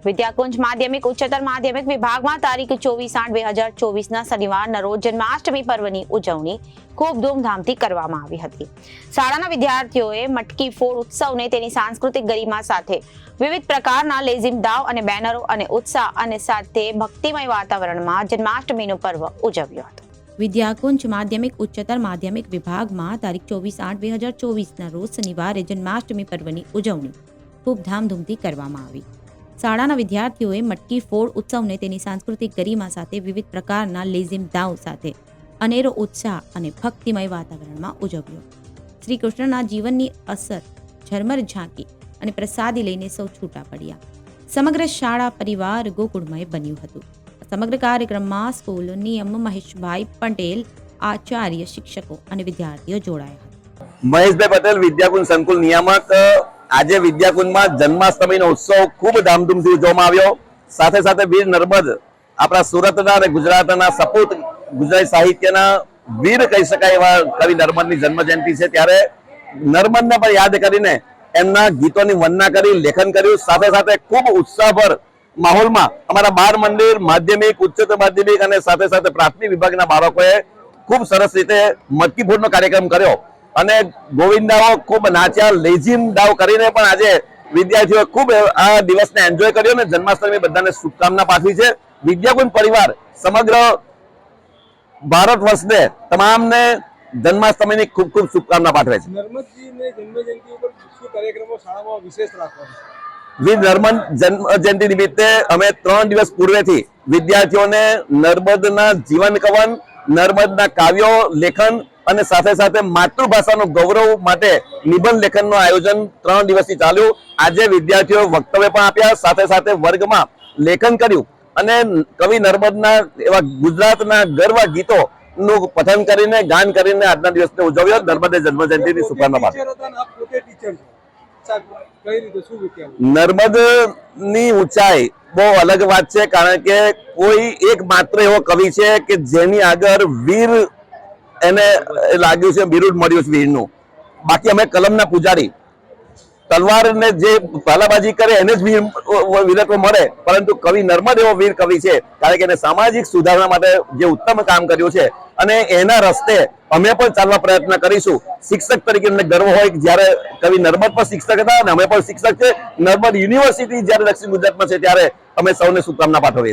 વિદ્યાકુંજ માધ્યમિક ઉચ્ચતર માધ્યમિક વિભાગમાં તારીખ 24/8/2024 શનિવારના રોજ જન્માષ્ટમી પર્વની ઉજવણી ખૂબ ધૂમધામથી કરવામાં આવી હતી। શાળાના વિદ્યાર્થીઓએ મટકી ફોડ ઉત્સવને તેની સાંસ્કૃતિક ગરિમા સાથે વિવિધ પ્રકારના લેઝિમ દાવ અને બેનરો અને ઉત્સાહ અને સાથે ભક્તિમય વાતાવરણમાં જન્માષ્ટમીનું પર્વ ઉજવ્યો હતો। વિદ્યાકુંજ માધ્યમિક ઉચ્ચતર માધ્યમિક વિભાગમાં તારીખ 24/8/2024 રોજ શનિવારે જન્માષ્ટમી પર્વની ઉજવણી ખૂબ ધામધૂમથી કરવામાં આવી। શાળાના વિદ્યાર્થીઓએ મટકી ફોડ ઉત્સવને તેની સાંસ્કૃતિક ગરિમા સાથે વિવિધ પ્રકારના લેઝિમ દાવ સાથે અનેરો ઉત્સાહ અને ભક્તિમય વાતાવરણમાં ઉજવ્યો। શ્રી કૃષ્ણના જીવનની અસર ઝરમર ઝાંકી અને પ્રસાદી લઈને સૌ છૂટા પડ્યા। સમગ્ર શાળા પરિવાર ગોકુળમય બન્યું હતું। સમગ્ર કાર્યક્રમમાં સ્કૂલ નિયમ મહેશભાઈ પટેલ, આચાર્ય, શિક્ષકો અને વિદ્યાર્થીઓ જોડાયા હતા। મહેશભાઈ પટેલ, વિદ્યાકુંજ સંકુલ નિયામક। આજે વિદ્યાકુંજમાં જન્માષ્ટમીનો ઉત્સવ ખૂબ ધામધૂમથી ઉજવવામાં આવ્યો। સાથે સાથે વીર નર્મદ આપણા સુરતના અને ગુજરાતના સપૂત ગુજરાતી સાહિત્યના વીર કહી શકાય એવા કવિ નર્મદની જન્મ જયંતિ છે, ત્યારે નર્મદને પણ યાદ કરીને એમના ગીતોની વંદના કરી, લેખન કર્યું। સાથે સાથે ખૂબ ઉત્સાહભર માહોલમાં અમારા બાળ મંદિર, માધ્યમિક, ઉચ્ચતર માધ્યમિક અને સાથે સાથે પ્રાથમિક વિભાગના બાળકોએ ખૂબ સરસ રીતે મટકી ફોડનો કાર્યક્રમ કર્યો અને ગોવિંદાઓ ખૂબ નાચ્યા, લેઝિમ દાવ કરીને પણ આજે વિદ્યાર્થીઓ ખૂબ આ દિવસને એન્જોય કર્યો અને જન્માષ્ટમી બધાને શુભકામના પાઠવી છે। વિદ્યાકુંજ પરિવાર સમગ્ર ભારત વર્ષને તમામને જન્માષ્ટમીની ખૂબ ખૂબ શુભકામના પાઠવે છે। નર્મદજીને જન્મજયંતિ ઉપર શું કાર્યક્રમો શાળામાં વિશેષ રાખવામાં છે? વીર નર્મદ જન્મ જયંતિ નિમિત્તે અમે 3 દિવસ પૂર્વેથી વિદ્યાર્થીઓને નર્મદના જીવન કવન, નર્મદના કાવ્યો, લેખન અને સાથે સાથે માતૃભાષાનું ગૌરવ માટે નિબંધ લેખનનું આયોજન 3 દિવસથી ચાલ્યું। આજે વિદ્યાર્થીઓ વક્તવ્ય પણ આપ્યા, સાથે સાથે વર્ગમાં લેખન કર્યું અને કવિ નર્મદના એવા ગુજરાતના ગર્વ ગીતોનું પઠન કરીને, ગાન કરીને આજના દિવસને ઉજવ્યો। નર્મદે જન્મજયંતિની શુભકામના પાઠવી। નર્મદની ઊંચાઈ બહુ અલગ વાત છે, કારણ કે કોઈ એક માત્ર એવો કવિ છે કે જેની આગળ વીર એને લાગ્યું છે, બિરુદ મળ્યું છે વીરનું। બાકી અમે કલમના પૂજારી, તલવારને જે ભાલાબાજી કરે એને જ વીરત્વ મળે, પરંતુ કવિ નર્મદ એવો વીર કવિ છે, કારણ કે એને સામાજિક સુધારણા માટે જે ઉત્તમ કામ કર્યું છે અને એના રસ્તે અમે પણ ચાલવા પ્રયત્ન કરીશું। શિક્ષક તરીકે અમને ગર્વ હોય કે જ્યારે કવિ નર્મદ પણ શિક્ષક હતા અને અમે પણ શિક્ષક છે। નર્મદ યુનિવર્સિટી જ્યારે દક્ષિણ ગુજરાતમાં છે ત્યારે અમે સૌને શુભકામના પાઠવીએ છીએ।